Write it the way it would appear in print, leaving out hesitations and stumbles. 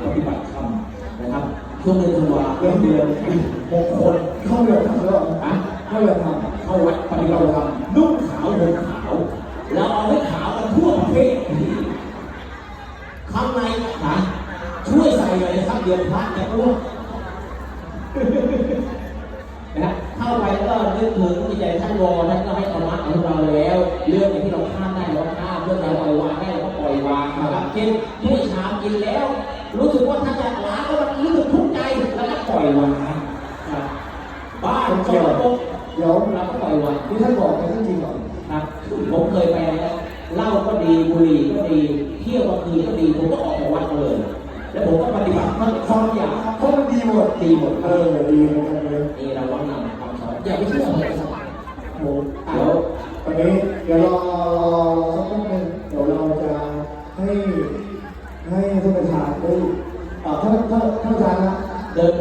ปฏิบัติธรรมนะครับช่วงเดือนธันวาคมเดือน6 คนเข้าเรือทำแล้วเข้าเรือทำเข้าวัดปฏิบัติธรรมนุ่งขาวห่มขาวแล้วเอาไว้ขาวกันทั่วประเทศข้างในนะช่วยใส่เลยนะครับเดี๋ยวพระจะอ้วกนะเข้าไปแล้วก็นึกถึงมีใจท่านวอท่านก็ให้ธรรมะของเราแล้วเรื่องที่เราข้ามได้เราข้ามเรื่องเราปล่อยวางได้เราก็ปล่อยวางนะครับกินที่ชามกินแล้ว รู้สึกว่าถ้าจะล้างก็มันรู้สึกทุกข์ใจแล้วก็ปล่อยวางบ้านเกี่ยวเดี๋ยวเราก็ปล่อยวางที่ท่านบอกเป็นจริงเหรอครับผมเคยไปแล้วเหล้าก็ดีบุหรี่ก็ดีเที่ยวกลางคืนก็ดีผมก็ออกจากวัดเลยแล้วผมก็ปฏิบัติมันความอย่างเพราะมันดีหมดดีหมดดีเหมือนกันเลยนี่เราต้องนำคำสอนอย่าไปเชื่อเลยสักโอ้เดี๋ยวตอนนี้เดี๋ยวรอสักแป๊บนึงเดี๋ยวเราจะให้ท่านประธานได้ท่านอาจารย์นะเดิน